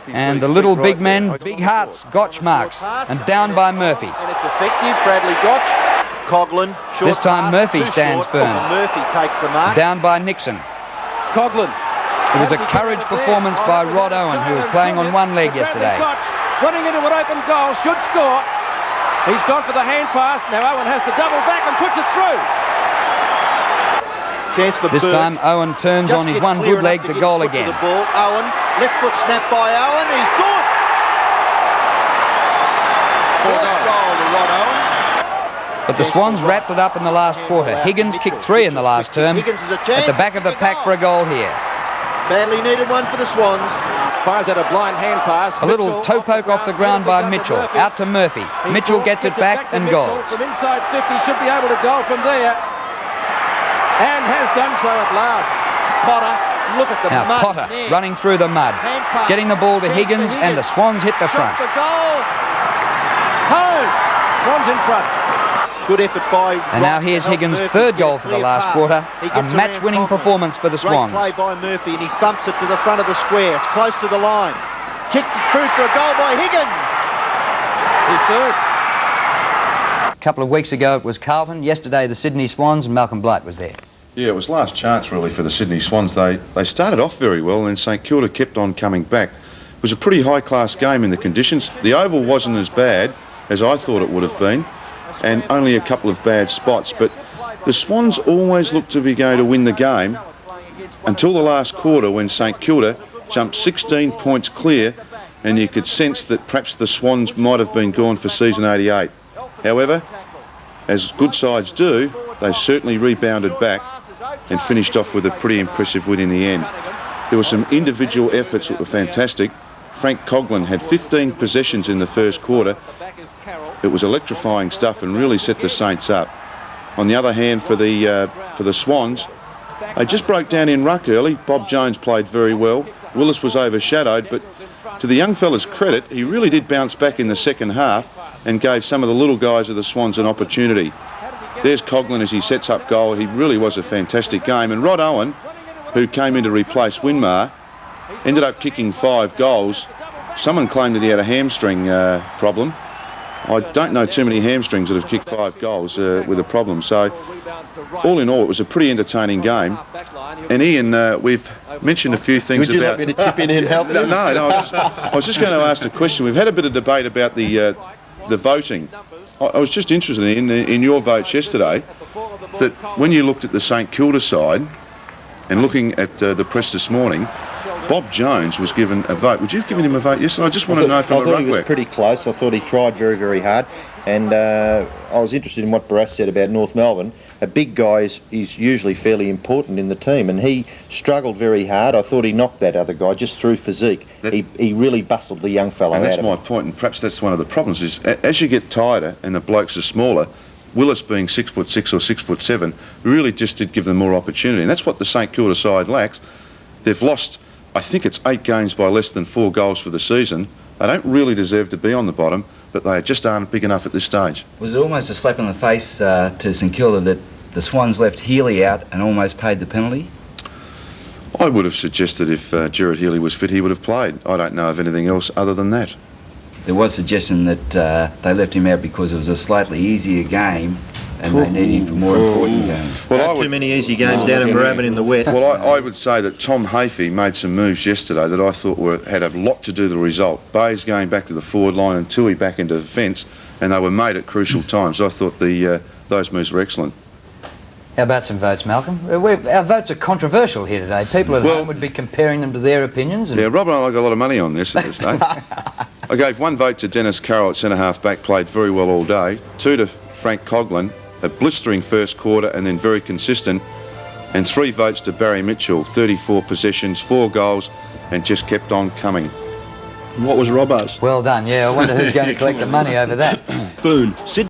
And the little big men, big hearts, Gotch marks, and down by Murphy. And it's effective. Bradley Gotch. Coughlin. This time Murphy stands firm. Murphy takes the mark. Down by Nixon. Coughlin. It was a courage performance by Rod Owen, who was playing on one leg yesterday. Running into an open goal, should score. He's gone for the hand pass. Now Owen has to double back and puts it through. Chance for this time Owen turns on his one good leg to goal again. Owen, left foot snap by Owen. He's good. Goal to Rod Owen. But the Swans wrapped it up in the last quarter. Higgins kicked 3 in the last term. At the back of the pack for a goal here. Badly needed one for the Swans. Fires out a blind hand pass. A little toe poke off the ground by Mitchell. Out to Murphy. Mitchell gets it back and goals. From inside 50, should be able to goal from there. And has done so at last. Potter, look at the mud. Now Potter running through the mud. Getting the ball to Higgins, and the Swans hit the front. Home. Swans in front. Good effort by... And now here's Higgins' third goal for the last quarter. A match-winning performance for the Swans. Great play by Murphy, and he thumps it to the front of the square. It's close to the line. Kicked through for a goal by Higgins. He's third. A couple of weeks ago it was Carlton. Yesterday the Sydney Swans, and Malcolm Blight was there. Yeah, it was last chance really for the Sydney Swans. They started off very well, and then St Kilda kept on coming back. It was a pretty high-class game in the conditions. The oval wasn't as bad as I thought it would have been, and only a couple of bad spots, but the Swans always looked to be going to win the game until the last quarter, when St Kilda jumped 16 points clear, and you could sense that perhaps the Swans might have been gone for season 88. However, as good sides do, they certainly rebounded back and finished off with a pretty impressive win in the end. There were some individual efforts that were fantastic. Frank Coughlin had 15 possessions in the first quarter. It was electrifying stuff and really set the Saints up. On the other hand, for the Swans, they just broke down in ruck early. Bob Jones played very well. Willis was overshadowed, but to the young fella's credit, he really did bounce back in the second half and gave some of the little guys of the Swans an opportunity. There's Coughlin as he sets up goal. He really was a fantastic game. And Rod Owen, who came in to replace Winmar, ended up kicking 5 goals. Someone claimed that he had a hamstring problem. I don't know too many hamstrings that have kicked 5 goals with a problem. So, all in all, it was a pretty entertaining game. And Ian, we've mentioned a few things about... Would you like me to chip in and help you? No, I was just going to ask a question. We've had a bit of debate about the voting. I was just interested in your votes yesterday, that when you looked at the St Kilda side and looking at the press this morning, Bob Jones was given a vote. Would you have given him a vote yesterday? I just want to know from the I thought he was pretty close. I thought he tried very, very hard. And I was interested in what Barras said about North Melbourne. A big guy is usually fairly important in the team, and he struggled very hard. I thought he knocked that other guy just through physique. He really bustled the young fellow out of it. And that's my point, and perhaps that's one of the problems, is as you get tighter and the blokes are smaller, Willis being 6'6" or 6'7", really just did give them more opportunity. And that's what the St Kilda side lacks. They've lost, I think it's 8 games by less than 4 goals for the season. They don't really deserve to be on the bottom, but they just aren't big enough at this stage. Was it almost a slap in the face to St Kilda that the Swans left Healy out and almost paid the penalty? I would have suggested if Gerard Healy was fit, he would have played. I don't know of anything else other than that. There was suggestion that they left him out because it was a slightly easier game and they need him for more important games. Well, too many easy games down in Moorabbin in the wet. Well, I would say that Tom Hafey made some moves yesterday that I thought had a lot to do with the result. Bayes going back to the forward line and Tui back into defence, and they were made at crucial times. I thought those moves were excellent. How about some votes, Malcolm? Our votes are controversial here today. People at home would be comparing them to their opinions. And... Yeah, Rob and I got a lot of money on this at this stage. I gave 1 vote to Dennis Carroll at centre-half back, played very well all day. 2 to Frank Coughlin, a blistering first quarter and then very consistent. And 3 votes to Barry Mitchell, 34 possessions, 4 goals, and just kept on coming. What was Robbo's? Well done, yeah. I wonder who's going to collect the money over that. Boone.